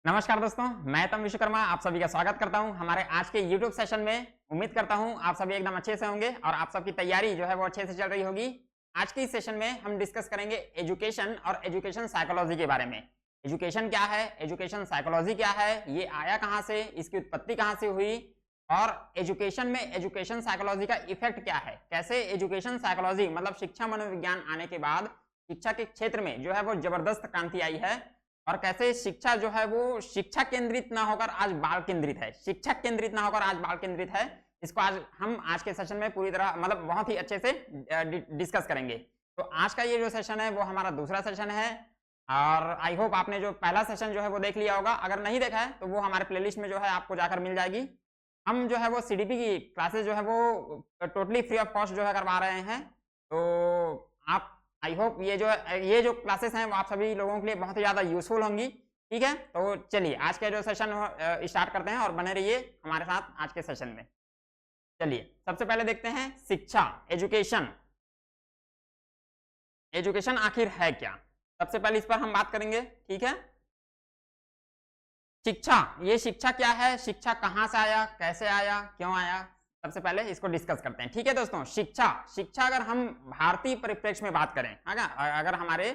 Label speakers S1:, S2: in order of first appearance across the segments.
S1: नमस्कार दोस्तों, मैं तम विश्वकर्मा आप सभी का स्वागत करता हूं हमारे आज के YouTube सेशन में। उम्मीद करता हूं आप सभी एकदम अच्छे से होंगे और आप सबकी तैयारी जो है वो अच्छे से चल रही होगी। आज के इस सेशन में हम डिस्कस करेंगे एजुकेशन और एजुकेशन साइकोलॉजी के बारे में। एजुकेशन क्या है, एजुकेशन साइकोलॉजी क्या है, ये आया कहाँ से, इसकी उत्पत्ति कहाँ से हुई और एजुकेशन में एजुकेशन साइकोलॉजी का इफेक्ट क्या है, कैसे एजुकेशन साइकोलॉजी मतलब शिक्षा मनोविज्ञान आने के बाद शिक्षा के क्षेत्र में जो है वो जबरदस्त क्रांति आई है और कैसे शिक्षा जो है वो शिक्षा केंद्रित ना होकर आज बाल केंद्रित है, शिक्षक केंद्रित ना होकर आज बाल केंद्रित है। इसको आज के सेशन में पूरी तरह मतलब बहुत ही अच्छे से डिस्कस करेंगे। तो आज का ये जो सेशन है वो हमारा दूसरा सेशन है और आई होप आपने जो पहला सेशन जो है वो देख लिया होगा। अगर नहीं देखा है तो वो हमारे प्लेलिस्ट में जो है आपको जाकर मिल जाएगी। हम जो है वो सीडीपी की क्लासेस जो है वो टोटली फ्री ऑफ कॉस्ट जो है करवा रहे हैं। तो आप आई होप ये जो क्लासेस हैं वो आप सभी लोगों के लिए बहुत ही ज़्यादा यूजफुल होंगी। ठीक है, तो चलिए आज के जो सेशन स्टार्ट करते हैं और बने रहिए हमारे साथ आज के सेशन में। चलिए सबसे पहले देखते हैं शिक्षा, एजुकेशन। एजुकेशन आखिर है क्या, सबसे पहले इस पर हम बात करेंगे। ठीक है, शिक्षा, ये शिक्षा क्या है, शिक्षा कहाँ से आया, कैसे आया, क्यों आया, सबसे पहले इसको डिस्कस करते हैं। ठीक है दोस्तों, शिक्षा शिक्षा अगर हम भारतीय परिप्रेक्ष्य में बात करें, अगर हमारे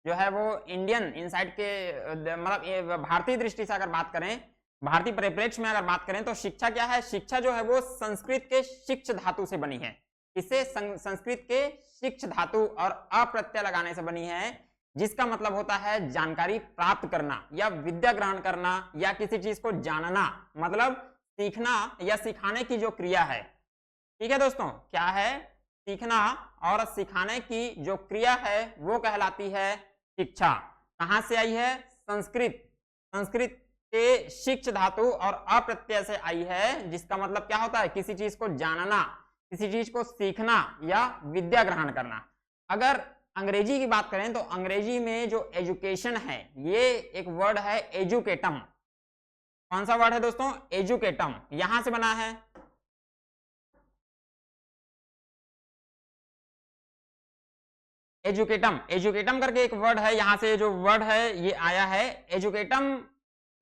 S1: जो है वो इंडियन इनसाइड के मतलब भारतीय दृष्टि से अगर बात करें, भारतीय परिप्रेक्ष्य में अगर बात करें तो शिक्षा क्या है, शिक्षा जो है वो संस्कृत के शिक्ष धातु से बनी है। इससे संस्कृत के शिक्ष धातु और अप्रत्यय लगाने से बनी है, जिसका मतलब होता है जानकारी प्राप्त करना या विद्या ग्रहण करना या किसी चीज को जानना, मतलब सीखना या सिखाने की जो क्रिया है। ठीक है दोस्तों, क्या है, सीखना और सिखाने की जो क्रिया है वो कहलाती है शिक्षा। कहां से आई है, संस्कृत, संस्कृत के शिक्ष धातु और अप्रत्यय से आई है, जिसका मतलब क्या होता है, किसी चीज को जानना, किसी चीज को सीखना या विद्या ग्रहण करना। अगर अंग्रेजी की बात करें तो अंग्रेजी में जो एजुकेशन है ये एक वर्ड है एजुकेटम। कौन सा वर्ड है दोस्तों, एजुकेटम, यहां से बना है। एजुकेटम, एजुकेटम करके एक वर्ड है, यहां से जो वर्ड है ये आया है। एजुकेटम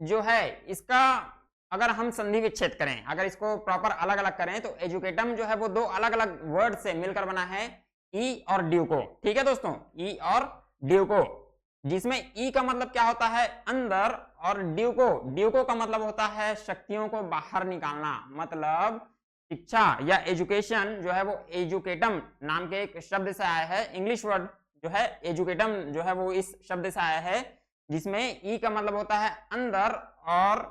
S1: जो है इसका अगर हम संधि विच्छेद करें, अगर इसको प्रॉपर अलग अलग करें तो एजुकेटम जो है वो दो अलग अलग वर्ड से मिलकर बना है, ई और ड्यूको। ठीक है दोस्तों, ई और ड्यूको, जिसमें ई का मतलब क्या होता है, अंदर, और ड्यूको, ड्यूको का मतलब होता है शक्तियों को बाहर निकालना। मतलब शिक्षा या एजुकेशन जो है वो एजुकेटम नाम के एक शब्द से आया है। इंग्लिश वर्ड जो है एजुकेटम जो है वो इस शब्द से आया है, जिसमें ई का मतलब होता है अंदर और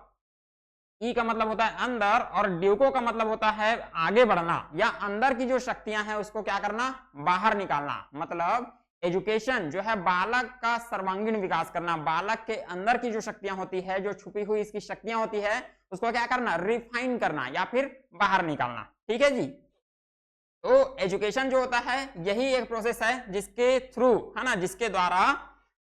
S1: ई का मतलब होता है अंदर और ड्यूको का मतलब होता है आगे बढ़ना या अंदर की जो शक्तियां हैं उसको क्या करना, बाहर निकालना। मतलब एजुकेशन जो है बालक का सर्वांगीण विकास करना, बालक के अंदर की जो शक्तियां होती है, जो छुपी हुई इसकी शक्तियां होती है, उसको क्या करना, रिफाइन करना या फिर बाहर निकालना। ठीक है जी, तो एजुकेशन जो होता है यही एक प्रोसेस है जिसके थ्रू, है ना, जिसके द्वारा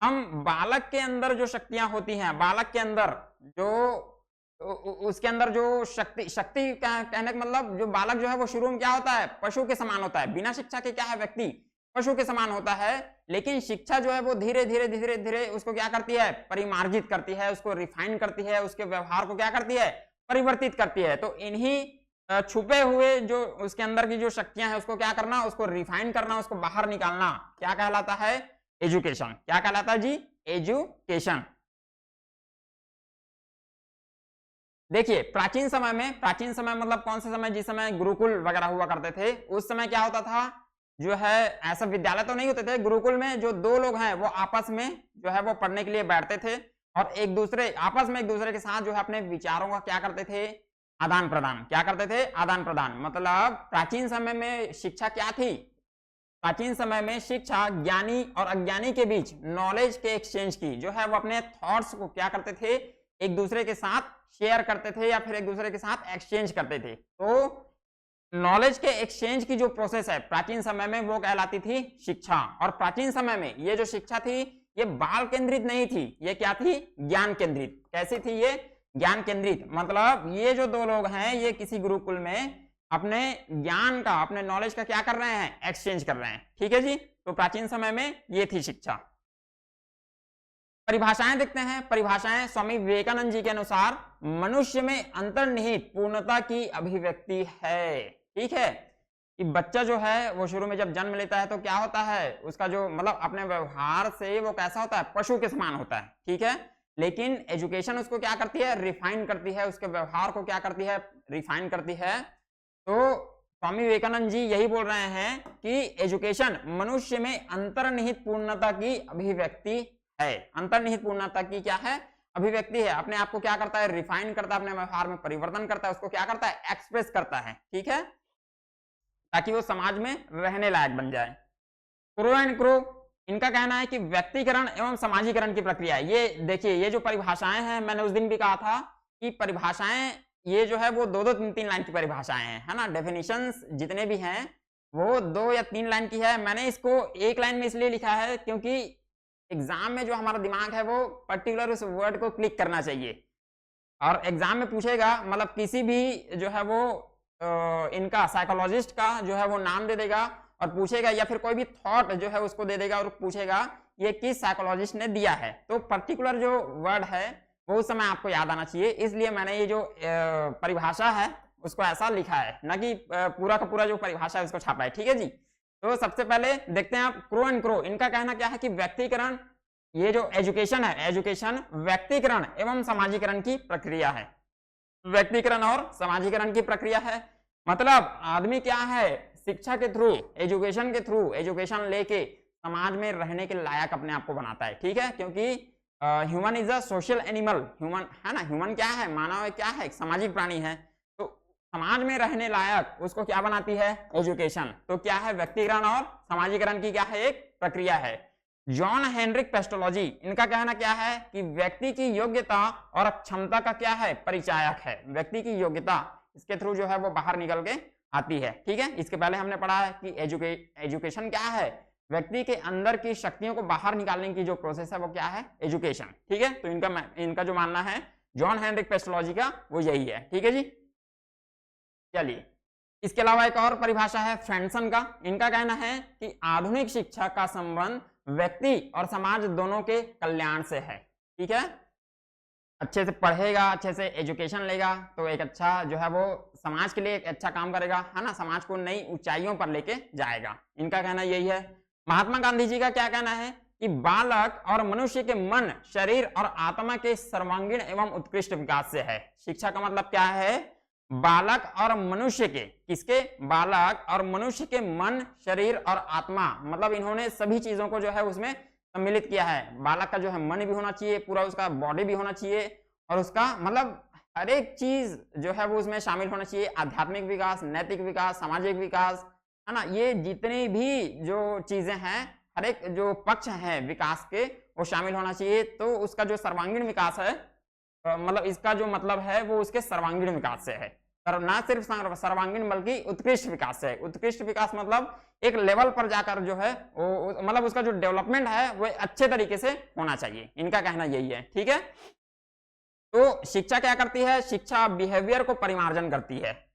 S1: हम बालक के अंदर जो शक्तियां होती हैं, बालक के अंदर जो उसके अंदर जो शक्ति, शक्ति कहने का मतलब जो बालक जो है वो शुरू में क्या होता है, पशु के समान होता है। बिना शिक्षा के क्या है, व्यक्ति पशु के समान होता है। लेकिन शिक्षा जो है वो धीरे धीरे धीरे धीरे उसको क्या करती है, परिमार्जित करती है, उसको रिफाइन करती है, उसके व्यवहार को क्या करती है, परिवर्तित करती है। तो इन्हीं छुपे हुए जो उसके अंदर की जो शक्तियां हैं उसको क्या करना, उसको रिफाइन करना, उसको बाहर निकालना, क्या कहलाता है, एजुकेशन। क्या कहलाता है जी, एजुकेशन। देखिए प्राचीन समय में, प्राचीन समय मतलब कौन सा समय, जिस समय गुरुकुल वगैरह हुआ करते थे, उस समय क्या होता था, जो है ऐसा विद्यालय तो नहीं होते थे, गुरुकुल में जो दो लोग हैं वो आपस में जो है वो पढ़ने के लिए बैठते थे और एक दूसरे आपस में एक दूसरे के साथ जो है अपने विचारों का क्या करते थे, आदान प्रदान। क्या करते थे, आदान प्रदान। मतलब प्राचीन समय में शिक्षा क्या थी, प्राचीन समय में शिक्षा ज्ञानी और अज्ञानी के बीच नॉलेज के एक्सचेंज की, जो है वो अपने थॉट्स को क्या करते थे, एक दूसरे के साथ शेयर करते थे या फिर एक दूसरे के साथ एक्सचेंज करते थे। तो नॉलेज के एक्सचेंज की जो प्रोसेस है प्राचीन समय में वो कहलाती थी शिक्षा। और प्राचीन समय में ये जो शिक्षा थी ये बाल केंद्रित नहीं थी, ये क्या थी, ज्ञान केंद्रित। कैसी थी ये, ज्ञान केंद्रित। मतलब ये जो दो लोग हैं ये किसी गुरुकुल में अपने ज्ञान का, अपने नॉलेज का क्या कर रहे हैं, एक्सचेंज कर रहे हैं। ठीक है जी, तो प्राचीन समय में ये थी शिक्षा। परिभाषाएं देखते हैं। परिभाषाएं स्वामी विवेकानंद जी के अनुसार मनुष्य में अंतर्निहित पूर्णता की अभिव्यक्ति है। ठीक है, कि बच्चा जो है वो शुरू में जब जन्म लेता है तो क्या होता है, उसका जो मतलब अपने व्यवहार से वो कैसा होता है, पशु के समान होता है। ठीक है, लेकिन एजुकेशन उसको क्या करती है, रिफाइन करती है, उसके व्यवहार को क्या करती है, रिफाइन करती है। तो स्वामी विवेकानंद जी यही बोल रहे हैं कि एजुकेशन मनुष्य में अंतर्निहित पूर्णता की अभिव्यक्ति है। अंतर्निहित पूर्णता की क्या है, अभिव्यक्ति है। अपने आप को क्या करता है, रिफाइन करता है, अपने व्यवहार में परिवर्तन करता है, उसको क्या करता है, एक्सप्रेस करता है। ठीक है, ताकि वो समाज में रहने लायक बन जाए। क्रो एंड क्रो इनका कहना है कि व्यक्तिकरण एवं समाजीकरण की प्रक्रिया है। ये देखिए, ये जो परिभाषाएं हैं, मैंने उस दिन भी कहा था कि परिभाषाएं ये जो है वो 2-2, 3-3 लाइन की परिभाषाएं हैं, है ना। डेफिनेशंस जितने भी हैं वो 2 या 3 लाइन की है। मैंने इसको 1 लाइन में इसलिए लिखा है क्योंकि एग्जाम में जो हमारा दिमाग है वो पर्टिकुलर उस वर्ड को क्लिक करना चाहिए। और एग्जाम में पूछेगा, मतलब किसी भी जो है वो इनका साइकोलॉजिस्ट का जो है वो नाम दे देगा और पूछेगा, या फिर कोई भी थॉट जो है उसको दे देगा और पूछेगा ये किस साइकोलॉजिस्ट ने दिया है। तो पर्टिकुलर जो वर्ड है वो उस समय आपको याद आना चाहिए। इसलिए मैंने ये जो परिभाषा है उसको ऐसा लिखा है, ना कि पूरा का पूरा जो परिभाषा है उसको छापा है। ठीक है जी। तो सबसे पहले देखते हैं आप क्रो एंड क्रो। इनका कहना क्या है कि व्यक्तिकरण, ये जो एजुकेशन है, एजुकेशन व्यक्तिकरण एवं समाजीकरण की प्रक्रिया है। व्यक्तिकरण और समाजीकरण की प्रक्रिया है, मतलब आदमी क्या है, शिक्षा के थ्रू, एजुकेशन के थ्रू, एजुकेशन लेके समाज में रहने के लायक अपने आप को बनाता है। ठीक है, क्योंकि human is a social animal. Human है ना, ह्यूमन क्या है, मानव है, क्या है, एक सामाजिक प्राणी है। तो समाज में रहने लायक उसको क्या बनाती है, एजुकेशन। तो क्या है, व्यक्तिकरण और समाजीकरण की क्या है, एक प्रक्रिया है। जॉन हेनरिक पेस्टोलॉजी, इनका कहना क्या है कि व्यक्ति की योग्यता और क्षमता का क्या है, परिचायक है। व्यक्ति की योग्यता, इसके थ्रू जो है वो बाहर निकल के आती है। ठीक है, इसके पहले हमने पढ़ा है कि एजुकेशन क्या है, व्यक्ति के अंदर की शक्तियों को बाहर निकालने की जो प्रोसेस है वो क्या है, एजुकेशन। ठीक है, तो इनका जो मानना है जॉन हेनरिक पेस्टोलॉजी का वो यही है। ठीक है जी, चलिए। इसके अलावा एक और परिभाषा है फ्रेंडसन का। इनका कहना है कि आधुनिक शिक्षा का संबंध व्यक्ति और समाज दोनों के कल्याण से है। ठीक है, अच्छे से पढ़ेगा, अच्छे से एजुकेशन लेगा तो एक अच्छा जो है वो समाज के लिए एक अच्छा काम करेगा, है ना, समाज को नई ऊंचाइयों पर लेके जाएगा। इनका कहना यही है। महात्मा गांधी जी का क्या कहना है कि बालक और मनुष्य के मन, शरीर और आत्मा के सर्वांगीण एवं उत्कृष्ट विकास से है। शिक्षा का मतलब क्या है, बालक और मनुष्य के, किसके, बालक और मनुष्य के मन, शरीर और आत्मा, मतलब इन्होंने सभी चीजों को जो है उसमें सम्मिलित किया है। बालक का जो है मन भी होना चाहिए, पूरा उसका बॉडी भी होना चाहिए, और उसका मतलब हर एक चीज जो है वो उसमें शामिल होना चाहिए। आध्यात्मिक विकास, नैतिक विकास, सामाजिक विकास, है ना, ये जितनी भी जो चीजें हैं, हर एक जो पक्ष है विकास के वो शामिल होना चाहिए। तो उसका जो सर्वांगीण विकास है, मतलब इसका जो मतलब है वो उसके सर्वांगीण विकास से है, ना सिर्फ सर्वांगीण बल्कि उत्कृष्ट विकास से है। उत्कृष्ट विकास मतलब एक लेवल पर जाकर जो है वो मतलब उसका जो डेवलपमेंट है वो अच्छे तरीके से होना चाहिए। इनका कहना यही है। ठीक है, तो शिक्षा क्या करती है, शिक्षा बिहेवियर को परिमार्जन करती है।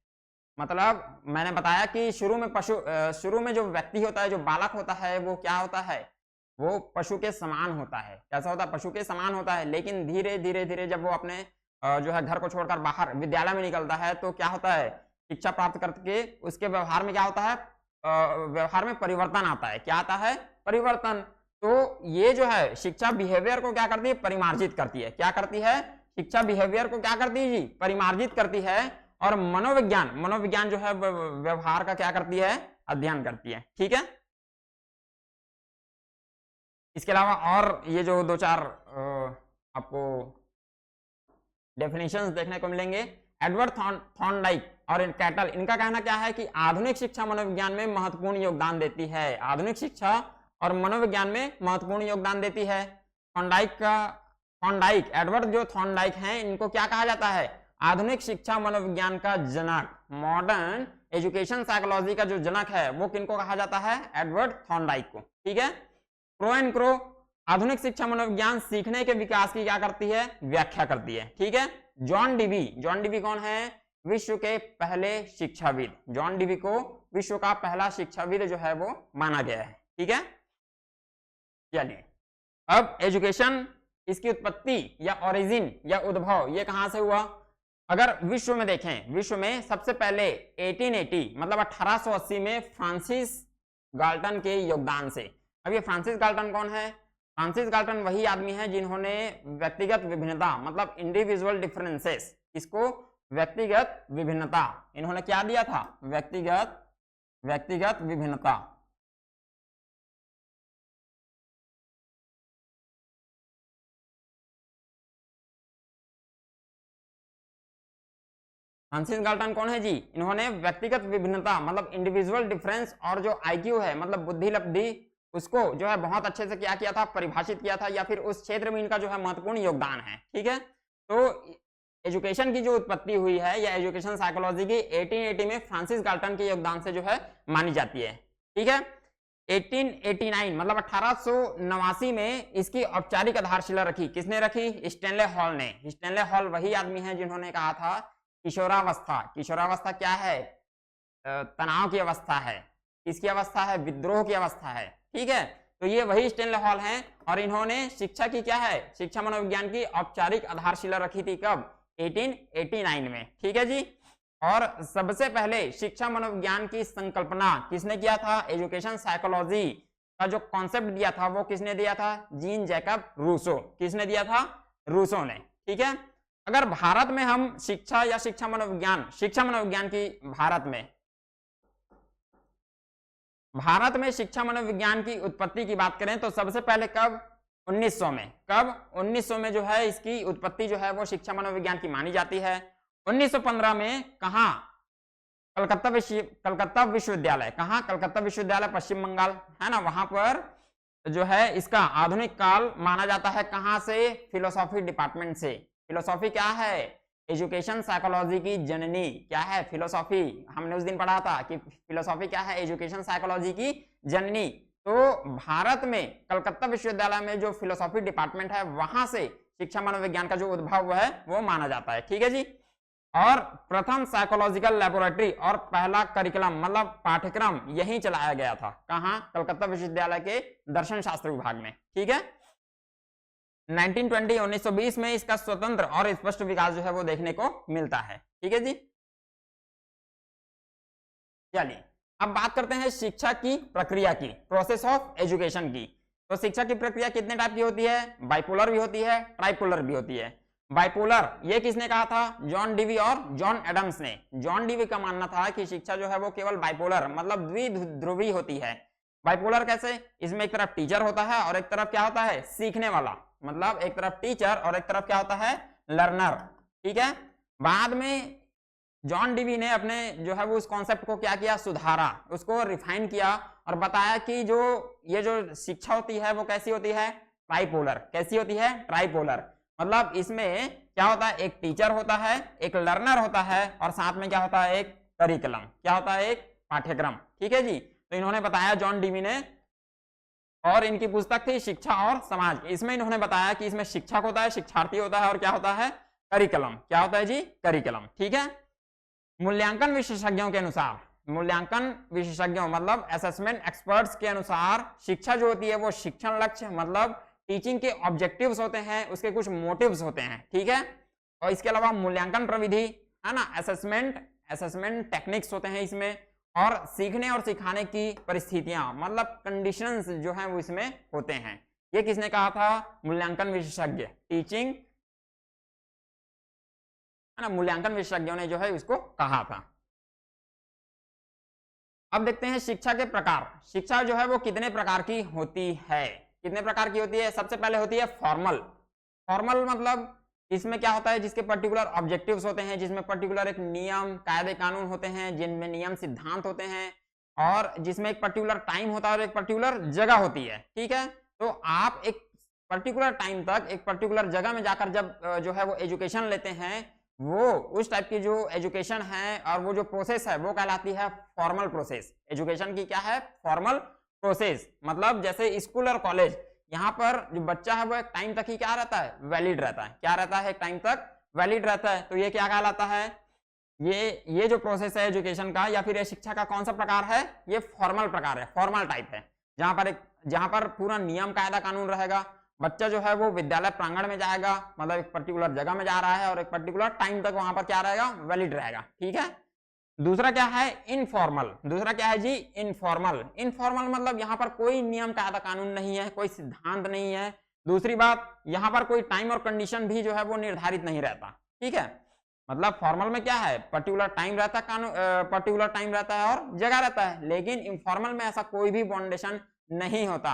S1: मतलब मैंने बताया कि शुरू में जो व्यक्ति होता है, जो बालक होता है, वो क्या होता है, वो पशु के समान होता है। कैसा होता है, पशु के समान होता है। लेकिन धीरे धीरे धीरे जब वो अपने जो है घर को छोड़कर बाहर विद्यालय में निकलता है तो क्या होता है, शिक्षा प्राप्त करके उसके व्यवहार में क्या होता है, व्यवहार में परिवर्तन आता है। क्या आता है, परिवर्तन। तो ये जो है शिक्षा बिहेवियर को क्या करती है, परिमार्जित करती है। क्या करती है, शिक्षा बिहेवियर को क्या करती है जी, परिमार्जित करती है। और मनोविज्ञान जो है व्यवहार का क्या करती है, अध्ययन करती है। ठीक है, इसके अलावा और ये जो 2-4 आपको डेफिनेशंस देखने को मिलेंगे। एडवर्ड थॉर्नडाइक और कैटल, इनका कहना क्या है कि आधुनिक शिक्षा मनोविज्ञान में महत्वपूर्ण योगदान देती है। आधुनिक शिक्षा और मनोविज्ञान में महत्वपूर्ण योगदान देती है। एडवर्ड जो थॉर्नडाइक हैं, इनको क्या कहा जाता है, आधुनिक शिक्षा मनोविज्ञान का जनक, मॉडर्न एजुकेशन साइकोलॉजी का जो जनक है वो किनको कहा जाता है, एडवर्ड थॉर्नडाइक को। ठीक है, क्रो एंड क्रो, आधुनिक शिक्षा मनोविज्ञान सीखने के विकास की क्या करती है, व्याख्या करती है। ठीक है, जॉन डीवी कौन है, विश्व के पहले शिक्षाविद। जॉन डीवी को विश्व का पहला शिक्षाविद जो है वो माना गया है। ठीक है, चलिए अब एजुकेशन इसकी उत्पत्ति या ओरिजिन या उद्भव ये कहां से हुआ? अगर विश्व में देखें, विश्व में सबसे पहले 1880 मतलब 1880 में फ्रांसिस गाल्टन के योगदान से। अब ये फ्रांसिस गाल्टन कौन है? फ्रांसिस गाल्टन वही आदमी है जिन्होंने व्यक्तिगत विभिन्नता मतलब इंडिविजुअल डिफरेंसेस, इसको व्यक्तिगत विभिन्नता, इन्होंने क्या दिया था? व्यक्तिगत विभिन्नता। फ्रांसिस गाल्टन कौन है जी? इन्होंने व्यक्तिगत विभिन्नता मतलब इंडिविजुअल डिफरेंस और जो आईक्यू है मतलब बुद्धि लब्धि, उसको जो है बहुत अच्छे से क्या किया था? परिभाषित किया था, या फिर उस क्षेत्र में इनका जो है महत्वपूर्ण योगदान है। ठीक है, तो एजुकेशन की जो उत्पत्ति हुई है या एजुकेशन साइकोलॉजी की 1880 में फ्रांसिस गाल्टन के योगदान से जो है मानी जाती है। ठीक है, 1889 मतलब 1889 में इसकी औपचारिक आधारशिला रखी। किसने रखी? स्टैनले हॉल ने। स्टैनले हॉल वही आदमी है जिन्होंने कहा था किशोरावस्था। किशोरावस्था क्या है? तनाव की अवस्था है। किसकी अवस्था है? विद्रोह की अवस्था है। ठीक है, तो ये वही स्टैनले हॉल हैं और इन्होंने शिक्षा की क्या है? शिक्षा मनोविज्ञान की औपचारिक आधारशिला रखी थी। कब? 1889 में। ठीक है जी, और सबसे पहले शिक्षा मनोविज्ञान की संकल्पना किसने किया था? एजुकेशन साइकोलॉजी का जो कॉन्सेप्ट दिया था वो किसने दिया था? Jean Jacob Rousseau. किसने दिया था? रूसो ने। ठीक है, अगर भारत में हम शिक्षा या शिक्षा मनोविज्ञान की भारत में शिक्षा मनोविज्ञान की उत्पत्ति की बात करें तो सबसे पहले कब? 1900 में। कब? 1900 में जो है इसकी उत्पत्ति जो है वो शिक्षा मनोविज्ञान की मानी जाती है। 1915 में कहा? कलकत्ता विश्वविद्यालय। कहा? कलकत्ता विश्वविद्यालय पश्चिम बंगाल है ना, वहां पर जो है इसका आधुनिक काल माना जाता है। कहां से? फिलोसॉफी डिपार्टमेंट से। फिलोसॉफी क्या है? एजुकेशन साइकोलॉजी की जननी। क्या है? फिलोसॉफी। हमने उस दिन पढ़ा था कि फिलोसॉफी क्या है? एजुकेशन साइकोलॉजी की जननी। तो भारत में कलकत्ता विश्वविद्यालय में जो फिलोसॉफी डिपार्टमेंट है वहां से शिक्षा मनोविज्ञान का जो उद्भव है वो माना जाता है। ठीक है जी, और प्रथम साइकोलॉजिकल लेबोरेटरी और पहला करिकुलम मतलब पाठ्यक्रम यहीं चलाया गया था। कहां? कलकत्ता विश्वविद्यालय के दर्शन शास्त्र विभाग में। ठीक है, 1920 में इसका स्वतंत्र और स्पष्ट विकास जो है वो देखने को मिलता है। ठीक है जी, चलिए अब बात करते हैं शिक्षा की प्रक्रिया की, प्रोसेस ऑफ एजुकेशन की। तो शिक्षा की प्रक्रिया कितने टाइप की होती है? बाइपोलर भी होती है, ट्राइपोलर भी होती है। बाइपोलर ये किसने कहा था? जॉन डीवी और जॉन एडम्स ने। जॉन डीवी का मानना था कि शिक्षा जो है वो केवल बाइपोलर मतलब द्विध्रुवी होती है। बाइपोलर कैसे? इसमें एक तरफ टीचर होता है और एक तरफ क्या होता है? सीखने वाला। मतलब एक तरफ टीचर और एक तरफ क्या होता है? लर्नर। ठीक है, बाद में जॉन डीवी ने अपने जो है वो उस कॉन्सेप्ट को क्या किया? सुधारा, उसको रिफाइन किया और बताया कि ये जो शिक्षा होती है वो कैसी होती है? ट्राइपोलर। कैसी होती है? ट्राइपोलर। मतलब इसमें क्या होता है? एक टीचर होता है, एक लर्नर होता है और साथ में क्या होता है? एक करिकुलम। क्या होता है? एक पाठ्यक्रम। ठीक है जी, तो इन्होंने बताया जॉन डीवी ने, और इनकी पुस्तक थी शिक्षा और समाज। इसमें इन्होंने बताया कि इसमें शिक्षक होता है, शिक्षार्थी होता है और क्या होता है? करिकुलम। क्या होता है जी? करिकुलम। ठीक है, मूल्यांकन विशेषज्ञों के अनुसार, मूल्यांकन विशेषज्ञों मतलब असेसमेंट एक्सपर्ट्स के अनुसार शिक्षा जो होती है वो शिक्षण लक्ष्य मतलब टीचिंग के ऑब्जेक्टिव्स होते हैं, उसके कुछ मोटिव्स होते हैं। ठीक है, और इसके अलावा मूल्यांकन प्रविधि है ना, असेसमेंट टेक्निक्स होते हैं इसमें, और सीखने और सिखाने की परिस्थितियां मतलब कंडीशंस जो हैं वो इसमें होते हैं। ये किसने कहा था? मूल्यांकन विशेषज्ञ, टीचिंग है ना, मूल्यांकन विशेषज्ञों ने जो है इसको कहा था। अब देखते हैं शिक्षा के प्रकार। शिक्षा जो है वो कितने प्रकार की होती है? कितने प्रकार की होती है? सबसे पहले होती है फॉर्मल। फॉर्मल मतलब इसमें क्या होता है? जिसके पर्टिकुलर ऑब्जेक्टिव्स होते हैं, जिसमें पर्टिकुलर एक नियम कायदे कानून होते हैं, जिनमें नियम सिद्धांत होते हैं, और जिसमें एक पर्टिकुलर टाइम होता है और एक पर्टिकुलर जगह होती है। ठीक है, तो आप एक पर्टिकुलर टाइम तक एक पर्टिकुलर जगह में जाकर जब जो है वो एजुकेशन लेते हैं, वो उस टाइप की जो एजुकेशन है और वो जो प्रोसेस है वो कहलाती है फॉर्मल प्रोसेस। एजुकेशन की क्या है? Formal process. मतलब जैसे स्कूल और कॉलेज, यहाँ पर जो बच्चा है वो एक टाइम तक ही क्या रहता है? वैलिड रहता है। क्या रहता है? एक टाइम तक वैलिड रहता है। तो ये क्या कहलाता है? ये जो प्रोसेस है एजुकेशन का या फिर ये शिक्षा का कौन सा प्रकार है? ये फॉर्मल प्रकार है, फॉर्मल टाइप है, जहां पर पूरा नियम कायदा कानून रहेगा, बच्चा जो है वो विद्यालय प्रांगण में जाएगा, मतलब एक पर्टिकुलर जगह में जा रहा है और एक पर्टिकुलर टाइम तक वहां पर क्या रहेगा, वैलिड रहेगा। ठीक है। दूसरा क्या है, इनफॉर्मल। दूसरा क्या है जी, इनफॉर्मल। इनफॉर्मल मतलब यहाँ पर कोई नियम कायदा कानून नहीं है, कोई सिद्धांत नहीं है। दूसरी बात, यहाँ पर कोई टाइम और कंडीशन भी जो है वो निर्धारित नहीं रहता। ठीक है। मतलब फॉर्मल में क्या है, पर्टिकुलर टाइम रहता है, कानून पर्टिकुलर टाइम रहता है और जगह रहता है, लेकिन इनफॉर्मल में ऐसा कोई भी बाउंडेशन नहीं होता।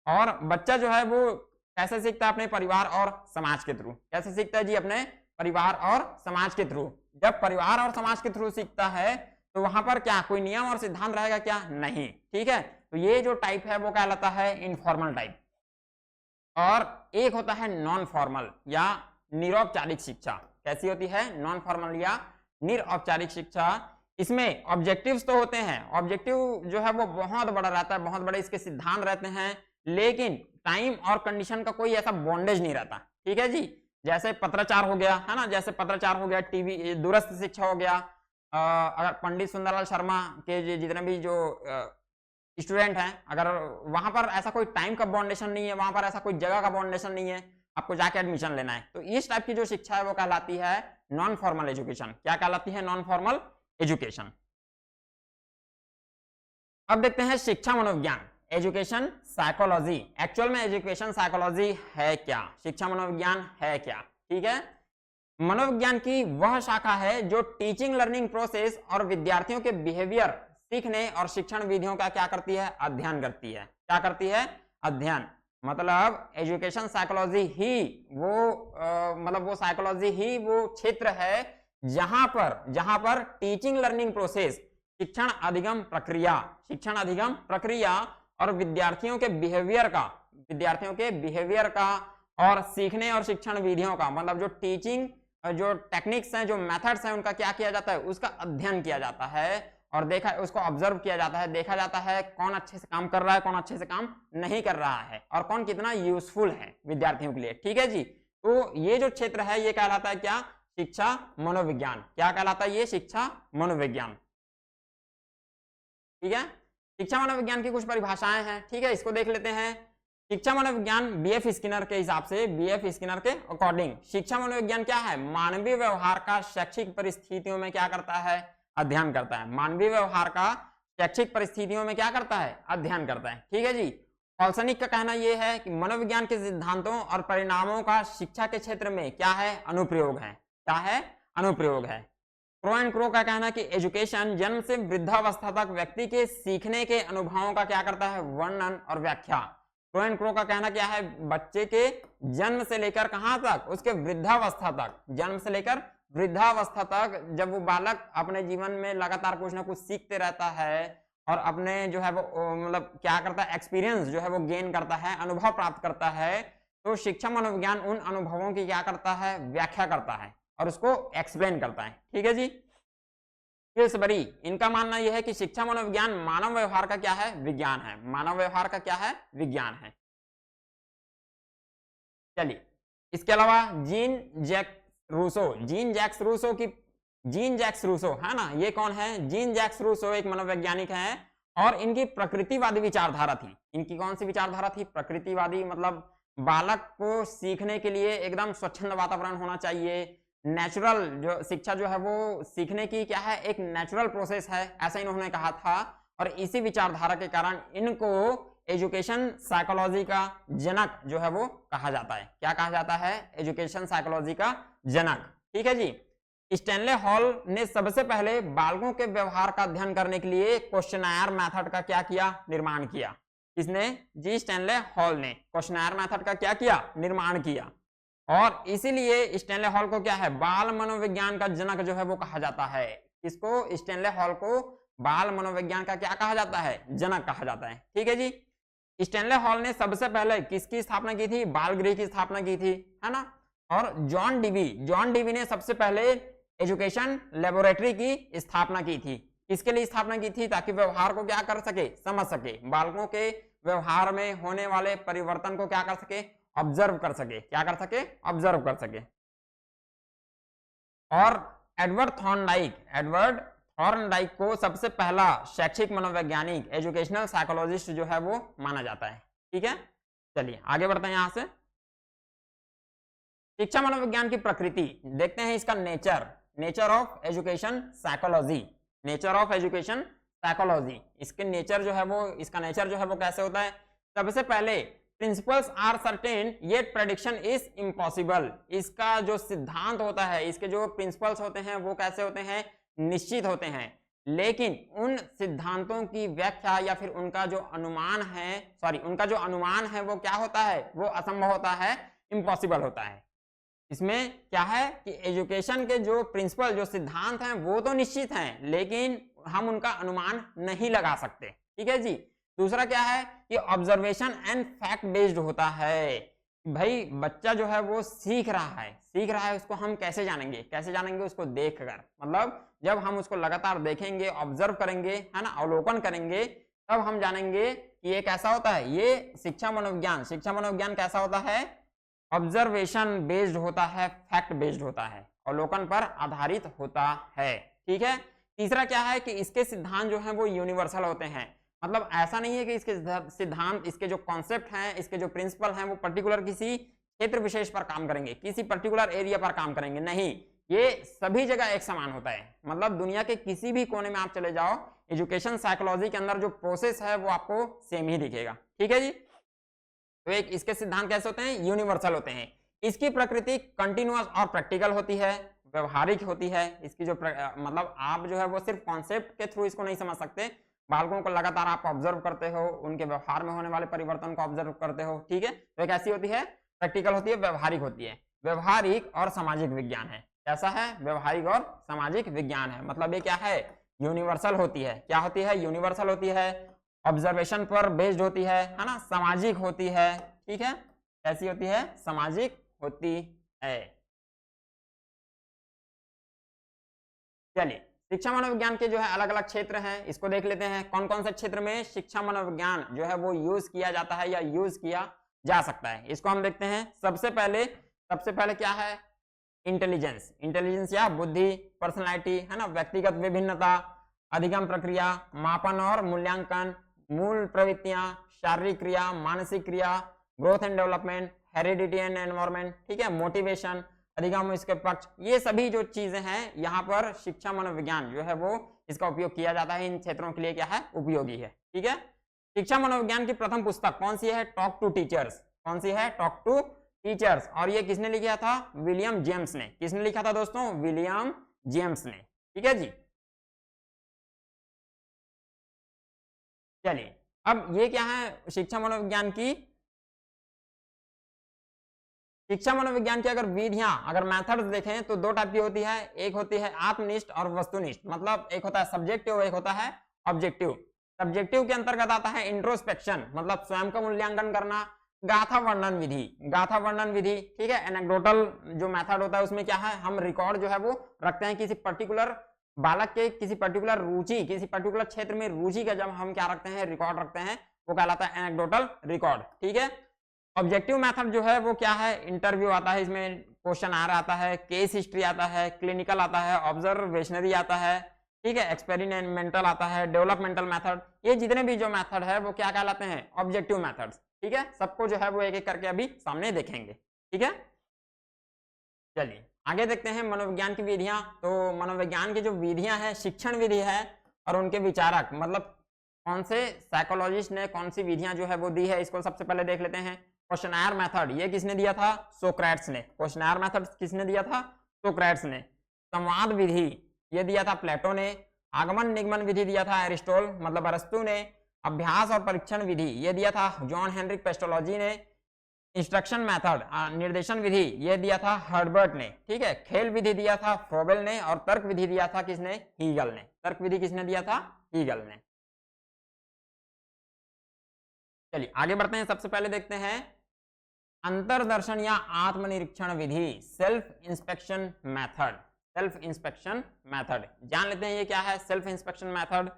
S1: और बच्चा जो है वो कैसे सीखता है, अपने परिवार और समाज के थ्रू। कैसे सीखता है जी, अपने परिवार और समाज के थ्रू। जब परिवार और समाज के थ्रू सीखता है तो वहां पर क्या कोई नियम और सिद्धांत रहेगा क्या, नहीं। ठीक है। तो ये जो टाइप है वो कहलाता है इनफॉर्मल टाइप। और एक होता है नॉन फॉर्मल या निरौपचारिक शिक्षा। कैसी होती है, नॉन फॉर्मल या निरौपचारिक शिक्षा। इसमें ऑब्जेक्टिव्स तो होते हैं, ऑब्जेक्टिव जो है वो बहुत बड़ा रहता है, बहुत बड़े इसके सिद्धांत रहते हैं, लेकिन टाइम और कंडीशन का कोई ऐसा बॉन्डेज नहीं रहता। ठीक है जी। जैसे पत्राचार हो गया है ना, जैसे पत्राचार हो गया, टीवी दूरस्थ शिक्षा हो गया। अगर पंडित सुंदरलाल शर्मा के जितने भी जो स्टूडेंट हैं, अगर वहां पर ऐसा कोई टाइम का बाउंडेशन नहीं है, वहां पर ऐसा कोई जगह का बाउंडेशन नहीं है, आपको जाके एडमिशन लेना है, तो इस टाइप की जो शिक्षा है वो कहलाती है नॉन फॉर्मल एजुकेशन। क्या कहलाती है, नॉन फॉर्मल एजुकेशन। अब देखते हैं शिक्षा मनोविज्ञान, एजुकेशन साइकोलॉजी। एक्चुअल में एजुकेशन साइकोलॉजी है क्या, शिक्षा मनोविज्ञान है क्या। ठीक है। मनोविज्ञान की वह शाखा है जो टीचिंग लर्निंग प्रोसेस और विद्यार्थियों के बिहेवियर, सीखने और शिक्षण विधियों का क्या करती है, अध्ययन करती है। क्या करती है, अध्ययन। मतलब एजुकेशन साइकोलॉजी ही वो मतलब वो साइकोलॉजी ही वो क्षेत्र है जहां पर टीचिंग लर्निंग प्रोसेस, शिक्षण अधिगम प्रक्रिया और विद्यार्थियों के बिहेवियर का और सीखने और शिक्षण विधियों का, मतलब जो टीचिंग जो टेक्निक्स हैं, जो मेथड्स हैं, उनका क्या किया जाता है, उसका अध्ययन किया जाता है और देखा उसको ऑब्जर्व किया जाता है, देखा जाता है कौन अच्छे से काम कर रहा है, कौन अच्छे से काम नहीं कर रहा है और कौन कितना यूजफुल है विद्यार्थियों के लिए। ठीक है जी। तो ये जो क्षेत्र है ये कहलाता है क्या, शिक्षा मनोविज्ञान। क्या कहलाता है ये, शिक्षा मनोविज्ञान। ठीक है। शिक्षा मनोविज्ञान की कुछ परिभाषाएं हैं। ठीक है, इसको देख लेते हैं। शिक्षा मनोविज्ञान बीएफ स्किनर के हिसाब से, बीएफ स्किनर के अकॉर्डिंग शिक्षा मनोविज्ञान क्या है, मानवीय व्यवहार का शैक्षिक परिस्थितियों में क्या करता है, अध्ययन करता है। मानवीय व्यवहार का शैक्षिक परिस्थितियों में क्या करता है, अध्ययन करता है। ठीक है जी। पॉल्सनिक का कहना यह है कि मनोविज्ञान के सिद्धांतों और परिणामों का शिक्षा के क्षेत्र में क्या है, अनुप्रयोग है। क्या है, अनुप्रयोग है। क्रो एंड क्रो का कहना कि एजुकेशन जन्म से वृद्धावस्था तक व्यक्ति के सीखने के अनुभवों का क्या करता है, वर्णन और व्याख्या। क्रो एंड क्रो का कहना क्या है, बच्चे के जन्म से लेकर कहां तक, उसके वृद्धावस्था तक, जन्म से लेकर वृद्धावस्था तक जब वो बालक अपने जीवन में लगातार कुछ ना कुछ सीखते रहता है और अपने जो है वो मतलब क्या करता है, एक्सपीरियंस जो है वो गेन करता है, अनुभव प्राप्त करता है, तो शिक्षा मनोविज्ञान उन अनुभवों की क्या करता है, व्याख्या करता है और उसको एक्सप्लेन करता है। ठीक है जी। पिल्सबरी, इनका मानना यह है कि शिक्षा मनोविज्ञान मानव व्यवहार का क्या है, विज्ञान है। मानव व्यवहार का क्या है, विज्ञान है। चलिए, इसके अलावा जीन जैक्स रूसो है ना, ये कौन है, जीन जैक्स रूसो एक मनोवैज्ञानिक है और इनकी प्रकृतिवादी विचारधारा थी। इनकी कौन सी विचारधारा थी, प्रकृतिवादी। मतलब बालक को सीखने के लिए एकदम स्वच्छंद वातावरण होना चाहिए, नेचुरल जो शिक्षा जो है वो सीखने की क्या है, एक नेचुरल प्रोसेस है, ऐसा इन्होंने कहा था। और इसी विचारधारा के कारण इनको एजुकेशन साइकोलॉजी का जनक जो है वो कहा जाता है। क्या कहा जाता है, एजुकेशन साइकोलॉजी का जनक। ठीक है जी। स्टैनले हॉल ने सबसे पहले बालकों के व्यवहार का अध्ययन करने के लिए क्वेश्चनायर मेथड का क्या किया, निर्माण किया। किसने, जी स्टैनले हॉल ने क्वेश्चनायर मेथड का क्या किया, निर्माण किया। और इसीलिए स्टैनले हॉल को क्या है, बाल मनोविज्ञान का जनक जो है वो कहा जाता है। इसको, स्टैनले हॉल को बाल मनोविज्ञान का क्या कहा जाता है, जनक कहा जाता है। ठीक है जी। स्टैनले हॉल ने सबसे पहले किसकी स्थापना की थी, बाल गृह की स्थापना की थी, है ना। और जॉन डीवी ने सबसे पहले एजुकेशन लेबोरेटरी की स्थापना की थी। किसके लिए स्थापना की थी, ताकि व्यवहार को क्या कर सके, समझ सके, बालकों के व्यवहार में होने वाले परिवर्तन को क्या कर सके, ऑब्जर्व कर सके। क्या कर सके, ऑब्जर्व कर सके। और एडवर्ड थॉर्नडाइक को सबसे पहला शैक्षिक मनोवैज्ञानिक, एजुकेशनल साइकोलॉजिस्ट जो है वो माना जाता है। ठीक है। चलिए आगे बढ़ते हैं यहां से। शिक्षा मनोविज्ञान की प्रकृति देखते हैं, इसका nature of education psychology, nature of education psychology. इसके नेचर जो है वो, इसका नेचर जो है वो कैसे होता है? सबसे पहले principles are certain yet prediction is impossible. इसका जो सिद्धांत होता है, इसके जो प्रिंसिपल्स होते हैं वो कैसे होते हैं? निश्चित होते हैं, लेकिन उन सिद्धांतों की व्याख्या या फिर उनका जो अनुमान है वो क्या होता है? वो असंभव होता है, इम्पॉसिबल होता है। इसमें क्या है कि एजुकेशन के जो प्रिंसिपल, जो सिद्धांत हैं वो तो निश्चित हैं, लेकिन हम उनका अनुमान नहीं लगा सकते। ठीक है जी। दूसरा क्या है कि ऑब्जर्वेशन एंड फैक्ट बेस्ड होता है। भाई बच्चा जो है वो सीख रहा है, उसको हम कैसे जानेंगे? उसको देखकर, मतलब जब हम उसको लगातार देखेंगे, ऑब्जर्व करेंगे, है ना, अवलोकन करेंगे, तब हम जानेंगे कि ये कैसा होता है। ये शिक्षा मनोविज्ञान कैसा होता है? ऑब्जर्वेशन बेस्ड होता है, फैक्ट बेस्ड होता है, अवलोकन पर आधारित होता है। ठीक है। तीसरा क्या है कि इसके सिद्धांत जो हैं वो यूनिवर्सल होते हैं, मतलब ऐसा नहीं है कि इसके सिद्धांत, इसके जो कॉन्सेप्ट हैं, इसके जो प्रिंसिपल हैं वो पर्टिकुलर किसी क्षेत्र विशेष पर काम करेंगे, किसी पर्टिकुलर एरिया पर काम करेंगे, नहीं, ये सभी जगह एक समान होता है। मतलब दुनिया के किसी भी कोने में आप चले जाओ, एजुकेशन साइकोलॉजी के अंदर जो प्रोसेस है वो आपको सेम ही दिखेगा। ठीक है जी। तो एक इसके सिद्धांत कैसे होते हैं? यूनिवर्सल होते हैं। इसकी प्रकृति कंटिन्यूअस और प्रैक्टिकल होती है, व्यवहारिक होती है। इसकी जो मतलब आप जो है वो सिर्फ कॉन्सेप्ट के थ्रू इसको नहीं समझ सकते, बालकों को लगातार आप ऑब्जर्व करते हो, उनके व्यवहार में होने वाले परिवर्तन को ऑब्जर्व करते हो। ठीक है। तो एक ऐसी होती है, प्रैक्टिकल होती है, व्यवहारिक होती है। व्यवहारिक और सामाजिक विज्ञान है। कैसा है? व्यवहारिक और सामाजिक विज्ञान है। मतलब ये क्या है? यूनिवर्सल होती है। क्या होती है? यूनिवर्सल होती है, ऑब्जर्वेशन पर बेस्ड होती है ना, सामाजिक होती है। ठीक है। कैसी होती है? सामाजिक होती है। चलिए, शिक्षा मनोविज्ञान के जो है अलग अलग क्षेत्र हैं, इसको देख लेते हैं। कौन कौन से क्षेत्र में शिक्षा मनोविज्ञान जो है वो यूज किया जाता है या यूज किया जा सकता है, इसको हम देखते हैं। सबसे पहले क्या है? इंटेलिजेंस या बुद्धि, पर्सनालिटी, है ना, व्यक्तिगत विभिन्नता, अधिगम प्रक्रिया, मापन और मूल्यांकन, मूल प्रवृत्तियां, शारीरिक क्रिया, मानसिक क्रिया, growth and development, heredity and environment. ठीक है। मोटिवेशन, अधिगम, इसके पक्ष, ये सभी जो चीजें हैं यहाँ पर शिक्षा मनोविज्ञान जो है वो इसका उपयोग किया जाता है। इन क्षेत्रों के लिए क्या है? उपयोगी है। ठीक है। शिक्षा मनोविज्ञान की प्रथम पुस्तक कौन सी है? Talk to teachers. कौन सी है? Talk to teachers. और ये किसने लिखा था? विलियम जेम्स ने। किसने लिखा था दोस्तों? विलियम जेम्स ने। ठीक है जी। चलिए, अब ये क्या है? शिक्षा मनोविज्ञान की अगर विधियां, अगर मेथड्स देखें तो दो टाइप की होती है। एक होती है आत्मनिष्ठ और वस्तुनिष्ठ, मतलब एक होता है सब्जेक्टिव, एक होता है ऑब्जेक्टिव। सब्जेक्टिव के अंतर्गत आता है इंट्रोस्पेक्शन, मतलब स्वयं का मूल्यांकन करना, गाथा वर्णन विधि। ठीक है। एनेक्डोटल जो मेथड होता है उसमें क्या है? हम रिकॉर्ड जो है वो रखते हैं किसी पर्टिकुलर बालक के, किसी पर्टिकुलर रुचि, किसी पर्टिकुलर क्षेत्र में रुचि का जब हम क्या रखते हैं? रिकॉर्ड रखते हैं, वो कहलाता है एनेक्डोटल रिकॉर्ड। ठीक है। ऑब्जेक्टिव मेथड जो है वो क्या है? इंटरव्यू आता है, इसमें क्वेश्चन आता है, केस हिस्ट्री आता है, क्लिनिकल आता है, ऑब्जर्वेशनरी आता है, ठीक है, एक्सपेरिमेंटल आता है, डेवलपमेंटल मेथड। ये जितने भी जो मेथड है वो क्या कहलाते हैं? Objective methods. ठीक है। सबको जो है वो एक एक करके अभी सामने देखेंगे। ठीक है। चलिए आगे देखते हैं मनोविज्ञान की विधियां। तो मनोविज्ञान की जो विधियां हैं, शिक्षण विधि है और उनके विचारक, मतलब कौन से साइकोलॉजिस्ट ने कौन सी विधियां जो है वो दी है, इसको सबसे पहले देख लेते हैं। क्वेश्चनर मेथड, ये किसने दिया था? सोक्रेट्स ने। क्वेश्चनर मेथड किसने दिया था? सोक्रेट्स ने। संवाद विधि ये दिया था प्लेटो ने। आगमन निगमन विधि दिया था एरिस्टोल, मतलब अरस्तु ने। अभ्यास और परीक्षण विधि ये दिया था जॉन हेनरिक पेस्टोलॉजी ने। इंस्ट्रक्शन मेथड, निर्देशन विधि ये दिया था हर्बर्ट ने। ठीक है। खेल विधि दिया था फ्रोबेल ने और तर्क विधि दिया था किसने? हीगल ने। तर्क विधि किसने दिया था? हीगल ने। चलिए आगे बढ़ते हैं। सबसे पहले देखते हैं अंतरदर्शन या आत्मनिरीक्षण विधि, self inspection method. Self inspection method जान लेते हैं ये क्या है। Self inspection method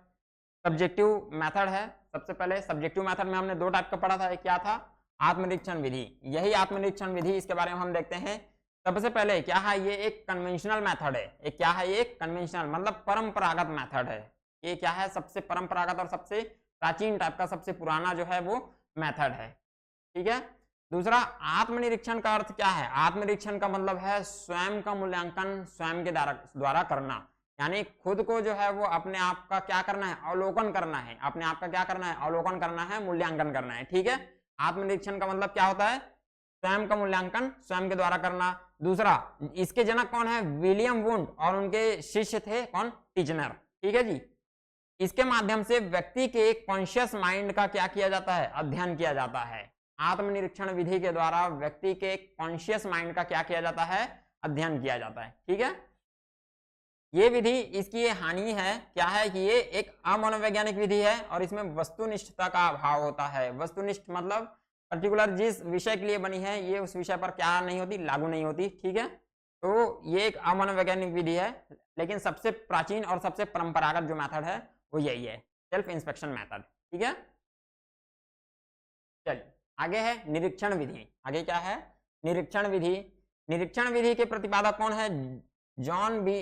S1: subjective method है। सबसे पहले सब्जेक्टिव मेथड में हमने दो टाइप का पढ़ा था। एक क्या था? आत्मनिरीक्षण विधि। यही आत्मनिरीक्षण विधि, इसके बारे में हम देखते हैं। सबसे पहले क्या है? ये एक कन्वेंशनल मेथड है। एक क्या है? ये कन्वेंशनल मतलब परंपरागत मेथड है। ये क्या है? सबसे परंपरागत और सबसे प्राचीन टाइप का, सबसे पुराना जो है वो मेथड है। ठीक है। दूसरा, आत्मनिरीक्षण का अर्थ क्या है? आत्मनिरीक्षण का मतलब है स्वयं का मूल्यांकन स्वयं के द्वारा करना, यानी खुद को जो है वो अपने आप का क्या करना है? अवलोकन करना है। अपने आप का क्या करना है? अवलोकन करना है, मूल्यांकन करना है। ठीक है, आत्मनिरीक्षण का मतलब क्या होता है? स्वयं का मूल्यांकन स्वयं के द्वारा करना। दूसरा, इसके जनक कौन है? विलियम वुंड, और उनके शिष्य थे कौन? टिचनर। ठीक है जी। इसके माध्यम से व्यक्ति के कॉन्शियस माइंड का क्या किया जाता है? अध्ययन किया जाता है। आत्मनिरीक्षण विधि के द्वारा व्यक्ति के कॉन्शियस माइंड का क्या किया जाता है? अध्ययन किया जाता है। ठीक है, ये विधि, इसकी ये हानि है क्या है कि ये एक अमनोवैज्ञानिक विधि है और इसमें वस्तुनिष्ठता का अभाव होता है। वस्तुनिष्ठ मतलब पर्टिकुलर जिस विषय के लिए बनी है ये उस विषय पर क्या नहीं होती? लागू नहीं होती। ठीक है, तो ये एक अमनोवैज्ञानिक विधि है, लेकिन सबसे प्राचीन और सबसे परंपरागत जो मेथड है वो यही है, सेल्फ इंस्पेक्शन मेथड। ठीक है, चलिए आगे है निरीक्षण विधि। आगे क्या है? निरीक्षण विधि। निरीक्षण विधि के प्रतिपादक कौन है? जॉन बी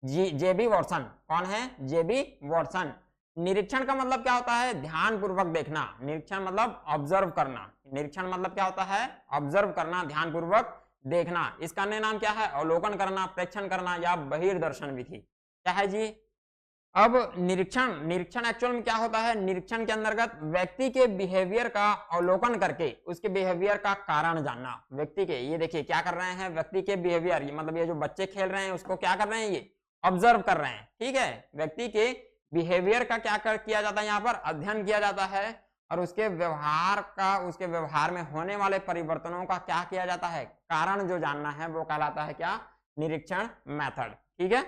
S1: जेबी वॉटसन। कौन है? जेबी वॉटसन। निरीक्षण का मतलब क्या होता है? ध्यान पूर्वक देखना। निरीक्षण मतलब ऑब्जर्व करना। निरीक्षण मतलब क्या होता है? ऑब्जर्व करना, ध्यान पूर्वक देखना। इसका अन्य नाम क्या है? अवलोकन करना, प्रेक्षण करना या बहिर्दर्शन विधि। क्या है जी? अब निरीक्षण एक्चुअल में क्या होता है? निरीक्षण के अंतर्गत व्यक्ति के बिहेवियर का अवलोकन करके उसके बिहेवियर का कारण जानना। व्यक्ति के, ये देखिए क्या कर रहे हैं? व्यक्ति के बिहेवियर, ये मतलब ये जो बच्चे खेल रहे हैं उसको क्या कर रहे हैं? ये ऑब्जर्व कर रहे हैं। ठीक है, व्यक्ति के बिहेवियर का क्या किया जाता है? यहाँ पर अध्ययन किया जाता है और उसके व्यवहार का, उसके व्यवहार में होने वाले परिवर्तनों का क्या किया जाता है? कारण जो जानना है वो कहलाता है क्या? निरीक्षण मेथड। ठीक है,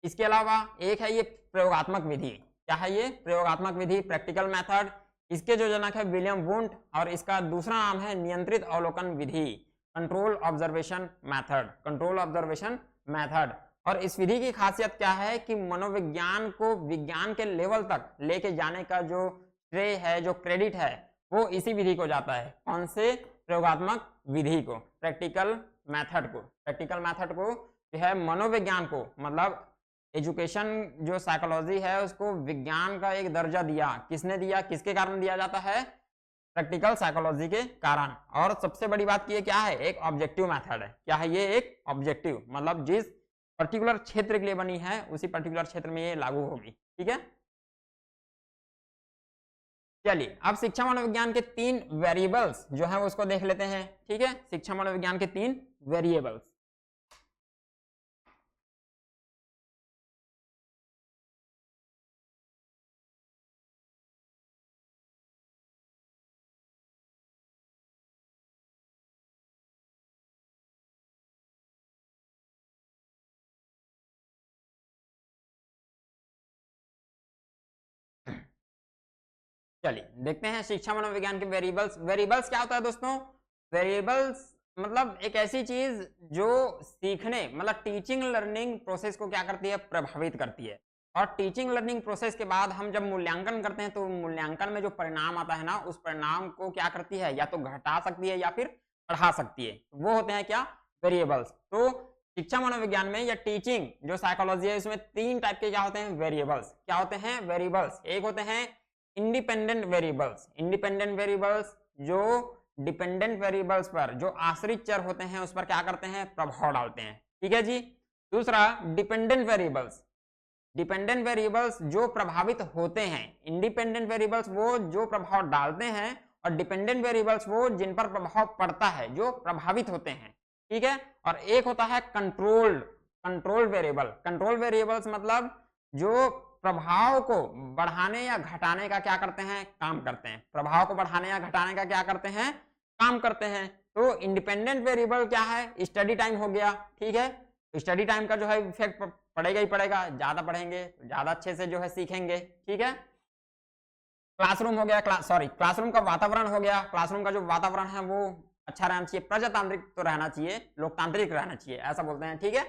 S1: इसके अलावा एक है ये प्रयोगात्मक विधि। क्या है ये? प्रयोगात्मक विधि, प्रैक्टिकल मेथड। इसके जो जनक है विलियम वुंड, और इसका दूसरा नाम है नियंत्रित अवलोकन विधि, control observation method. Control observation method. और इस विधि की खासियत क्या है कि मनोविज्ञान को विज्ञान के लेवल तक लेके जाने का जो श्रेय है, जो क्रेडिट है, वो इसी विधि को जाता है। कौन से? प्रयोगात्मक विधि को, प्रैक्टिकल मेथड को। प्रैक्टिकल मेथड को जो है मनोविज्ञान को, मतलब एजुकेशन जो साइकोलॉजी है उसको विज्ञान का एक दर्जा दिया। किसने दिया? किसके कारण दिया जाता है? प्रैक्टिकल साइकोलॉजी के कारण। और सबसे बड़ी बात ये क्या है? एक ऑब्जेक्टिव मेथड है। क्या है ये? एक ऑब्जेक्टिव, मतलब जिस पर्टिकुलर क्षेत्र के लिए बनी है उसी पर्टिकुलर क्षेत्र में ये लागू होगी। ठीक है, चलिए अब शिक्षा मनोविज्ञान के 3 वेरिएबल्स जो है उसको देख लेते हैं। ठीक है, शिक्षा मनोविज्ञान के 3 वेरिएबल्स। चलिए देखते हैं शिक्षा मनोविज्ञान के वेरिएबल्स। वेरिएबल्स क्या होता है दोस्तों? वेरिएबल्स मतलब एक ऐसी चीज जो सीखने, मतलब टीचिंग लर्निंग प्रोसेस को क्या करती है? प्रभावित करती है। और टीचिंग लर्निंग प्रोसेस के बाद हम जब मूल्यांकन करते हैं तो मूल्यांकन में जो परिणाम आता है ना, उस परिणाम को क्या करती है? या तो घटा सकती है या फिर बढ़ा सकती है। वो होते हैं क्या? वेरिएबल्स। तो शिक्षा मनोविज्ञान में या टीचिंग जो साइकोलॉजी है उसमें 3 टाइप के क्या होते हैं? वेरिएबल्स। क्या होते हैं? वेरिएबल्स। एक होते हैं इंडिपेंडेंट वेरिएबल्स। इंडिपेंडेंट वेरिएबल्स जो डिपेंडेंट वेरिएबल्स पर, जो आश्रित चर होते हैं उस पर क्या करते हैं? प्रभाव डालते हैं। ठीक है जी। दूसरा, डिपेंडेंट वेरिएबल्स। डिपेंडेंट वेरिएबल्स जो प्रभावित होते हैं। इंडिपेंडेंट वेरिएबल्स वो जो प्रभाव डालते हैं, और डिपेंडेंट वेरिएबल्स वो जिन पर प्रभाव पड़ता है, जो प्रभावित होते हैं। ठीक है, और एक होता है कंट्रोल वेरिएबल। कंट्रोल वेरिएबल्स मतलब जो प्रभाव को बढ़ाने या घटाने का क्या करते हैं? काम करते हैं। प्रभाव को बढ़ाने या घटाने का क्या करते हैं? काम करते हैं। तो इंडिपेंडेंट वेरिएबल क्या है? स्टडी टाइम हो गया। ठीक है, स्टडी टाइम का जो है इफेक्ट पड़ेगा ही पड़ेगा। ज्यादा पढ़ेंगे तो ज्यादा अच्छे से जो है सीखेंगे। ठीक है, क्लासरूम हो गया, क्लासरूम का वातावरण हो गया। क्लासरूम का जो वातावरण है वो अच्छा रहना चाहिए, प्रजातांत्रिक तो रहना चाहिए, लोकतांत्रिक रहना चाहिए, ऐसा बोलते हैं। ठीक है,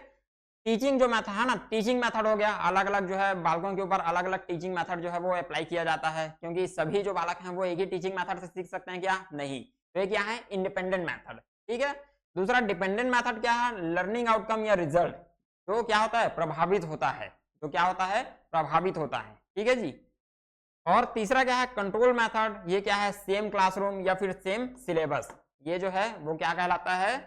S1: टीचिंग जो मेथड है ना, टीचिंग मेथड हो गया। अलग अलग जो है बालकों के ऊपर अलग अलग टीचिंग मेथड जो है वो अप्लाई किया जाता है, क्योंकि सभी जो बालक हैं वो एक ही टीचिंग मेथड से सीख सकते हैं क्या? नहीं। तो ये क्या है? Independent method. ठीक है, दूसरा डिपेंडेंट मेथड क्या है? लर्निंग आउटकम या रिजल्ट तो क्या होता है? प्रभावित होता है। तो क्या होता है? प्रभावित होता है। ठीक है जी। और तीसरा क्या है, कंट्रोल मेथड। ये क्या है, सेम क्लासरूम या फिर सेम सिलेबस। ये जो है वो क्या कहलाता है,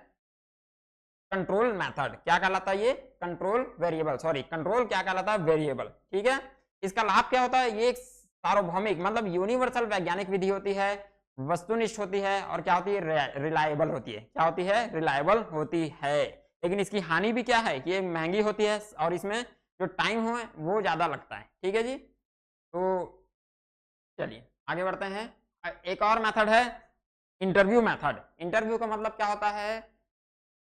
S1: कंट्रोल मेथड। क्या कहलाता है ये, कंट्रोल वेरिएबल, सॉरी कंट्रोल क्या कहलाता है, वेरिएबल। ठीक है, इसका लाभ क्या होता है, ये एक सार्वभौमिक मतलब यूनिवर्सल वैज्ञानिक विधि होती है, वस्तुनिष्ठ होती है और क्या होती है, रिलायबल होती है। क्या होती है, रिलायबल होती है। लेकिन इसकी हानि भी क्या है कि ये महंगी होती है और इसमें जो टाइम हो वो ज्यादा लगता है। ठीक है जी, तो चलिए आगे बढ़ते हैं। एक और मेथड है इंटरव्यू मेथड। इंटरव्यू का मतलब क्या होता है,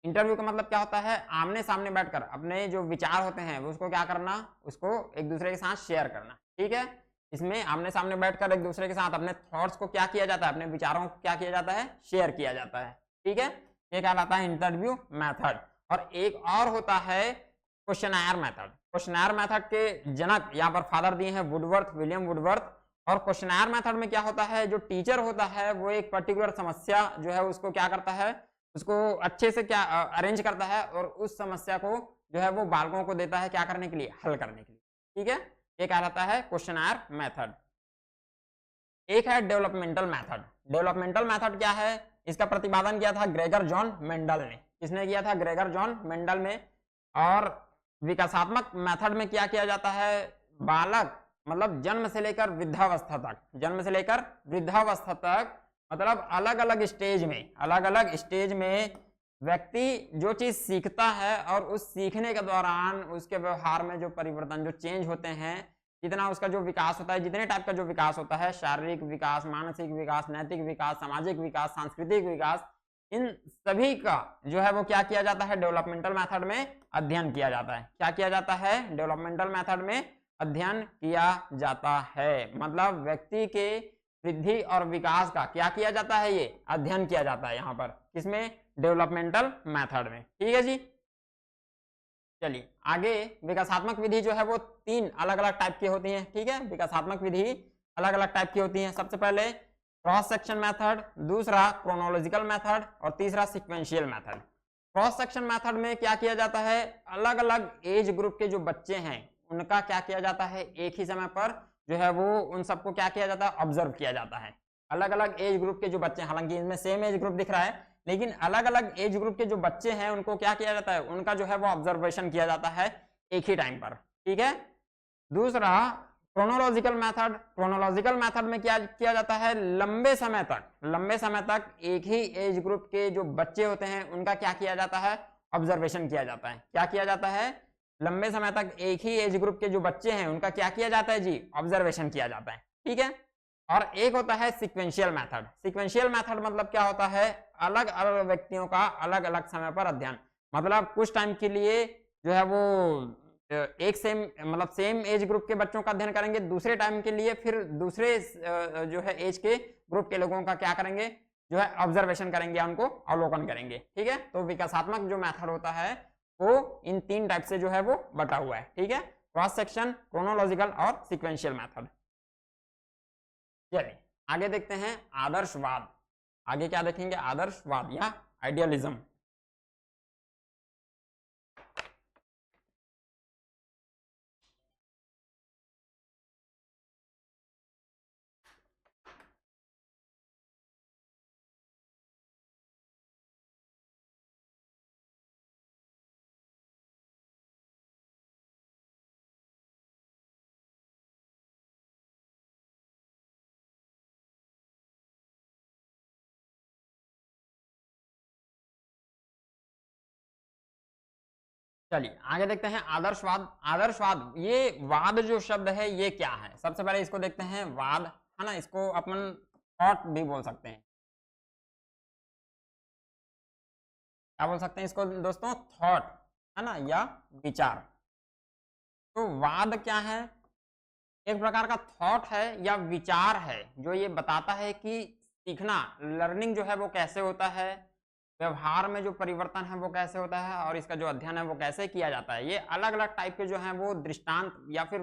S1: इंटरव्यू का मतलब क्या होता है, आमने सामने बैठकर अपने जो विचार होते हैं वो उसको क्या करना, उसको एक दूसरे के साथ शेयर करना। ठीक है, इसमें आमने सामने बैठकर एक दूसरे के साथ अपने थॉट्स को क्या किया जाता है, अपने विचारों को क्या किया जाता है, शेयर किया जाता है। ठीक है, ये कहलाता है इंटरव्यू मेथड। और एक और होता है क्वेश्चनर मेथड। क्वेश्चनर मेथड के जनक यहाँ पर फादर दिए हैं वुडवर्थ, विलियम वुडवर्थ। और क्वेश्चनर मेथड में क्या होता है, जो टीचर होता है वो एक पर्टिकुलर समस्या जो है उसको क्या करता है, उसको अच्छे से क्या अरेंज करता है और उस समस्या को जो है वो बालकों को देता है क्या करने के लिए, हल करने के लिए। ठीक है, ये कहलाता है क्वेश्चनर मेथड। एक है डेवलपमेंटल मेथड। डेवलपमेंटल मेथड क्या है, इसका प्रतिपादन किया था ग्रेगर जॉन मेंडल ने। किसने किया था, ग्रेगर जॉन मेंडल ने। और विकासात्मक मेथड में क्या किया जाता है, बालक मतलब जन्म से लेकर वृद्धावस्था तक, जन्म से लेकर वृद्धावस्था तक मतलब अलग अलग स्टेज में व्यक्ति जो चीज सीखता है और उस सीखने के दौरान उसके व्यवहार में जो परिवर्तन, जो चेंज होते हैं, जितना उसका जो विकास होता है, जितने टाइप का जो विकास होता है, शारीरिक विकास, मानसिक विकास, नैतिक विकास, सामाजिक विकास, सांस्कृतिक विकास, इन सभी का जो है वो क्या किया जाता है, डेवलपमेंटल मेथड में अध्ययन किया जाता है। क्या किया जाता है, डेवलपमेंटल मेथड में अध्ययन किया जाता है। मतलब व्यक्ति के वृद्धि और विकास का क्या किया जाता है, ये अध्ययन किया जाता है यहाँ पर, किसमें, डेवलपमेंटल मेथड में। ठीक है जी, चलिए आगे। विकासात्मक विधि जो है वो 3 अलग अलग टाइप की होती है। ठीक है, विकासात्मक विधि अलग अलग टाइप की होती है। सबसे पहले क्रॉस सेक्शन मेथड, दूसरा क्रोनोलॉजिकल मेथड और तीसरा sequential method. Cross section method में क्या किया जाता है, अलग अलग एज ग्रुप के जो बच्चे हैं उनका क्या किया जाता है, एक ही समय पर जो है वो उन सबको क्या किया जाता है, ऑब्जर्व किया जाता है। अलग अलग एज ग्रुप के जो बच्चे, हालांकि इनमें सेम एज ग्रुप दिख रहा है, लेकिन अलग अलग एज ग्रुप के जो बच्चे हैं उनको क्या किया जाता है, उनका जो है वो ऑब्जर्वेशन किया जाता है एक ही टाइम पर। ठीक है, दूसरा क्रोनोलॉजिकल मेथड। क्रोनोलॉजिकल मेथड में क्या किया जाता है, लंबे समय तक एक ही एज ग्रुप के जो बच्चे होते हैं उनका क्या किया जाता है, ऑब्जर्वेशन किया जाता है। क्या किया जाता है, लंबे समय तक एक ही एज ग्रुप के जो बच्चे हैं उनका क्या किया जाता है जी, ऑब्जर्वेशन किया जाता है। ठीक है, और एक होता है सीक्वेंशियल मेथड। सीक्वेंशियल मेथड मतलब क्या होता है, अलग अलग व्यक्तियों का अलग अलग समय पर अध्ययन। मतलब कुछ टाइम के लिए जो है वो एक सेम एज ग्रुप के बच्चों का अध्ययन करेंगे, दूसरे टाइम के लिए फिर दूसरे जो है एज के ग्रुप के लोगों का क्या करेंगे, जो है ऑब्जर्वेशन करेंगे, उनको अवलोकन करेंगे। ठीक है, तो विकासात्मक जो मेथड होता है वो इन 3 टाइप से जो है वो बटा हुआ है। ठीक है, क्रॉस सेक्शन, क्रोनोलॉजिकल और सीक्वेंशियल मेथड। चलिए आगे देखते हैं आदर्शवाद। आगे क्या देखेंगे, आदर्शवाद या आइडियलिज्म। चलिए आगे देखते हैं आदर्शवाद। आदर्शवाद, ये वाद जो शब्द है ये क्या है, सबसे पहले इसको देखते हैं। वाद है ना, इसको अपन थॉट भी बोल सकते हैं। क्या बोल सकते हैं इसको दोस्तों, थॉट है ना, या विचार। तो वाद क्या है, एक प्रकार का थॉट है या विचार है जो ये बताता है कि सीखना, लर्निंग जो है वो कैसे होता है, व्यवहार में जो परिवर्तन है वो कैसे होता है और इसका जो अध्ययन है वो कैसे किया जाता है। ये अलग अलग टाइप के जो हैं वो दृष्टांत या फिर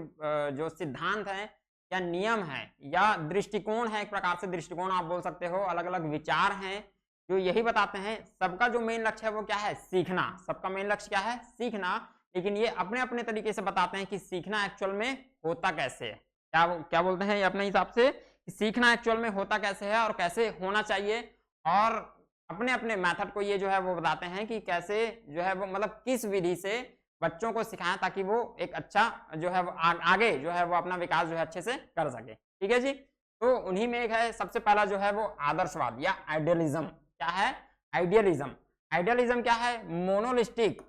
S1: जो सिद्धांत हैं या नियम है या दृष्टिकोण है, एक प्रकार से दृष्टिकोण आप बोल सकते हो, अलग अलग विचार हैं जो यही बताते हैं सबका जो मेन लक्ष्य है वो क्या है, सीखना। सबका मेन लक्ष्य क्या है, सीखना। लेकिन ये अपने अपने तरीके से बताते हैं कि सीखना एक्चुअल में होता कैसे है, क्या बोलते हैं ये अपने हिसाब से कि सीखना एक्चुअल में होता कैसे है और कैसे होना चाहिए, और अपने अपने मेथड को ये जो है वो बताते हैं कि कैसे जो है वो मतलब किस विधि से बच्चों को सिखाएं ताकि वो एक अच्छा जो है वो आगे जो है वो अपना विकास जो है अच्छे से कर सके। ठीक है जी। तो उन्हीं में एक है सबसे पहला जो है वो आदर्शवाद या आइडियलिज्म। क्या है? आइडियलिज्म। आइडियलिज्म क्या है? मोनोलिस्टिक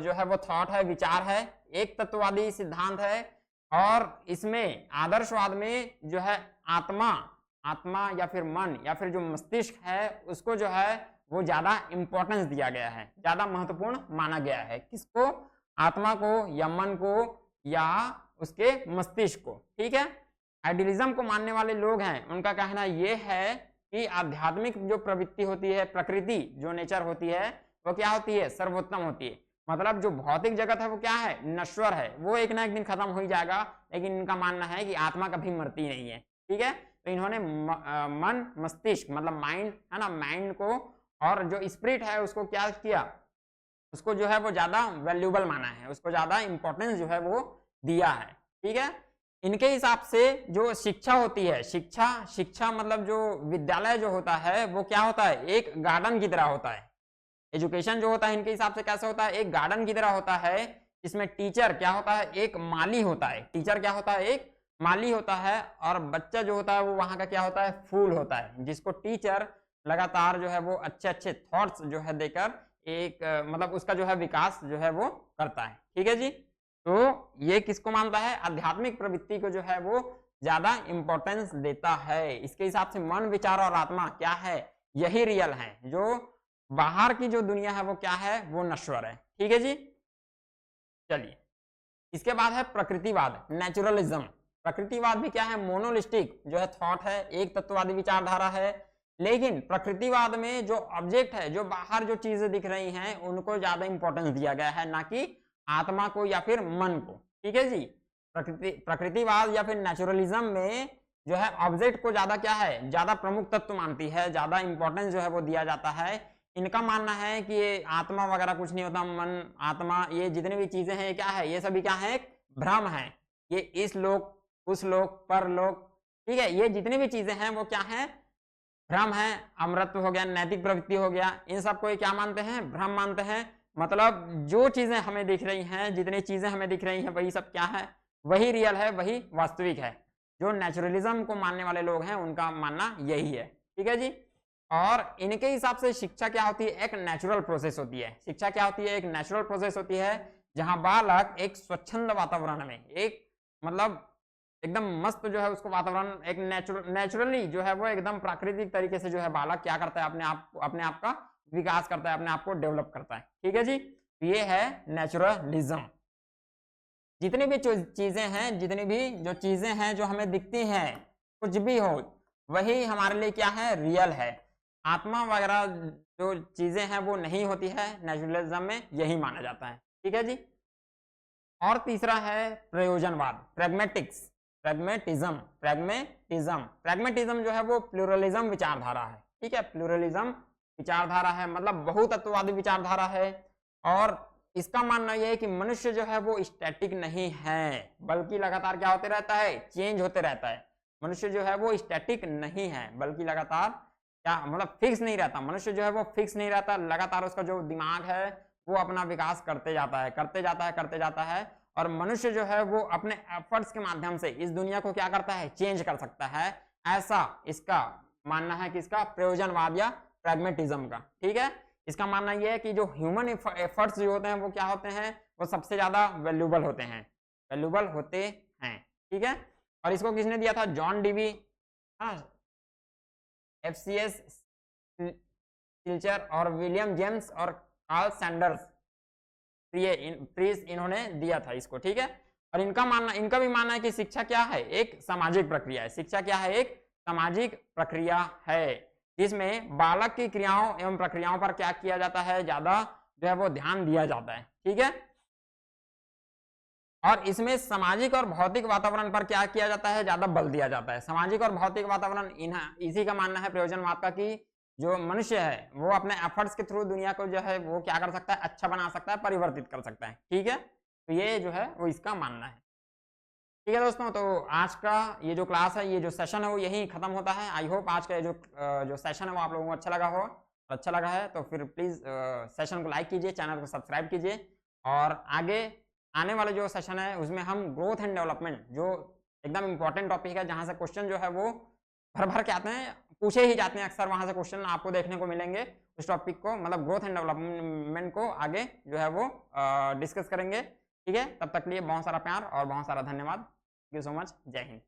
S1: जो है वो थॉट है, विचार है, एक तत्ववादी सिद्धांत है, और इसमें आदर्शवाद में जो है आत्मा आत्मा या फिर मन या फिर जो मस्तिष्क है उसको जो है वो ज्यादा इंपॉर्टेंस दिया गया है, ज्यादा महत्वपूर्ण माना गया है। किसको? आत्मा को या मन को या उसके मस्तिष्क को। ठीक है। आइडियलिज्म को मानने वाले लोग हैं उनका कहना यह है कि आध्यात्मिक जो प्रवृत्ति होती है, प्रकृति जो नेचर होती है, वो क्या होती है? सर्वोत्तम होती है। मतलब जो भौतिक जगत है वो क्या है? नश्वर है, वो एक ना एक दिन खत्म हो ही जाएगा, लेकिन इनका मानना है कि आत्मा कभी मरती नहीं है। ठीक है। तो इन्होंने मन मस्तिष्क मतलब माइंड है ना, माइंड को और जो स्पिरिट है उसको क्या किया? उसको जो है वो ज्यादा वैल्यूबल माना है, उसको ज्यादा इंपॉर्टेंस जो है वो दिया है। ठीक है। इनके हिसाब से जो शिक्षा होती है, शिक्षा मतलब जो विद्यालय जो होता है वो क्या होता है? एक गार्डन की तरह होता है। एजुकेशन जो होता है इनके हिसाब से कैसे होता है? एक गार्डन की तरह होता है, जिसमें टीचर क्या होता है? एक माली होता है। टीचर क्या होता है? एक माली होता है, और बच्चा जो होता है वो वहां का क्या होता है? फूल होता है, जिसको टीचर लगातार जो है वो अच्छे अच्छे थॉट्स जो है देकर एक मतलब उसका जो है विकास जो है वो करता है। ठीक है जी। तो ये किसको मानता है? आध्यात्मिक प्रवृत्ति को जो है वो ज्यादा इंपॉर्टेंस देता है। इसके हिसाब से मन, विचार और आत्मा क्या है? यही रियल है। जो बाहर की जो दुनिया है वो क्या है? वो नश्वर है। ठीक है जी। चलिए, इसके बाद है प्रकृतिवाद, नेचुरलिज्म। प्रकृतिवाद भी क्या है? मोनोलिस्टिक जो है थॉट है, एक तत्ववादी विचारधारा है। लेकिन प्रकृतिवाद में जो ऑब्जेक्ट है, जो बाहर जो चीजें दिख रही हैं, उनको ज्यादा इंपॉर्टेंस दिया गया है, ना कि आत्मा को या फिर मन को। ठीक है जी। प्रकृतिवाद या फिर नेचुरलिज्म में जो है ऑब्जेक्ट को ज्यादा क्या है? ज्यादा प्रमुख तत्व मानती है, ज्यादा इंपॉर्टेंस जो है वो दिया जाता है। इनका मानना है कि ये आत्मा वगैरह कुछ नहीं होता, मन, आत्मा, ये जितनी भी चीजें हैं ये क्या है? ये सभी क्या है? एक भ्रम है। ये इस लोक, उस लोक, परलोक, ठीक है, ये जितनी भी चीजें हैं वो क्या है? भ्रम है। अमरत्व हो गया, नैतिक प्रवृत्ति हो गया, इन सबको ये क्या मानते हैं? भ्रम मानते हैं। मतलब जो चीजें हमें दिख रही हैं, जितनी चीजें हमें दिख रही हैं, वही सब क्या है? वही रियल है, वही वास्तविक है। जो नेचुरलिज्म को मानने वाले लोग हैं उनका मानना यही है। ठीक है जी। और इनके हिसाब से शिक्षा क्या होती है? एक नेचुरल प्रोसेस होती है। शिक्षा क्या होती है? एक नेचुरल प्रोसेस होती है, जहां बालक एक स्वच्छंद वातावरण में, एक मतलब एकदम मस्त जो है उसको वातावरण, एक नेचुरली जो है वो एकदम प्राकृतिक तरीके से जो है बालक क्या करता है? अपने आप का विकास करता है, अपने आप को डेवलप करता है। ठीक है जी। ये है नेचुरलिज्म। जितनी भी चीजें हैं, जितनी भी जो चीजें हैं जो हमें दिखती हैं, कुछ भी हो, वही हमारे लिए क्या है? रियल है। आत्मा वगैरह जो चीजें हैं वो नहीं होती है, नेचुरलिज्म में यही माना जाता है। ठीक है जी। और तीसरा है प्रयोजनवाद, प्रेग्मेटिज्म जो है वो प्लूरलिज्म विचारधारा है। ठीक है। प्लूरलिज्म विचारधारा है, मतलब बहुतत्ववादी विचारधारा है। और इसका मानना यह है कि मनुष्य जो है वो स्टैटिक नहीं है, बल्कि लगातार क्या होते रहता है? चेंज होते रहता है। मनुष्य जो है वो स्टैटिक नहीं है, बल्कि लगातार क्या मतलब फिक्स नहीं रहता। मनुष्य जो है वो फिक्स नहीं रहता, लगातार उसका जो दिमाग है वो अपना विकास करते जाता है। और मनुष्य जो है वो अपने एफर्ट्स के माध्यम से इस दुनिया को क्या करता है? चेंज कर सकता है। ऐसा इसका मानना है कि इसका प्रयोजनवाद या प्रैग्मेटिज्म का। ठीक है। इसका मानना यह है कि जो ह्यूमन एफर्ट्स जो होते हैं वो क्या होते हैं? वो सबसे ज्यादा वैल्यूबल होते हैं। ठीक है। और इसको किसने दिया था? जॉन डीवी, FCS सिल्चर और विलियम जेम्स और कार्ल सैंडर्स प्रीस, इन्होंने दिया था इसको। ठीक है। और इनका भी मानना है कि शिक्षा क्या है? एक सामाजिक प्रक्रिया है। शिक्षा क्या है? एक सामाजिक प्रक्रिया है, जिसमें बालक की क्रियाओं एवं प्रक्रियाओं पर क्या किया जाता है? ज्यादा जो है वो ध्यान दिया जाता है। ठीक है। और इसमें सामाजिक और भौतिक वातावरण पर क्या किया जाता है? ज्यादा बल दिया जाता है। सामाजिक और भौतिक वातावरण इसी का मानना है प्रयोजनवाद का, कि जो मनुष्य है वो अपने एफर्ट्स के थ्रू दुनिया को जो है वो क्या कर सकता है? अच्छा बना सकता है, परिवर्तित कर सकता है। ठीक है। तो ये जो है वो इसका मानना है। ठीक है दोस्तों, तो आज का ये जो क्लास है, ये जो सेशन है वो यहीं खत्म होता है। आई होप आज का ये जो सेशन है वो आप लोगों को अच्छा लगा हो। अच्छा लगा है तो फिर प्लीज़ सेशन को लाइक कीजिए, चैनल को सब्सक्राइब कीजिए, और आगे आने वाले जो सेशन है उसमें हम ग्रोथ एंड डेवलपमेंट, जो एकदम इंपॉर्टेंट टॉपिक है, जहाँ से क्वेश्चन जो है वो भर भर के आते हैं, पूछे ही जाते हैं अक्सर, वहाँ से क्वेश्चन आपको देखने को मिलेंगे। उस टॉपिक को, मतलब ग्रोथ एंड डेवलपमेंट को आगे जो है वो डिस्कस करेंगे। ठीक है, तब तक के लिए बहुत सारा प्यार और बहुत सारा धन्यवाद। Thank you so much. जय हिंद।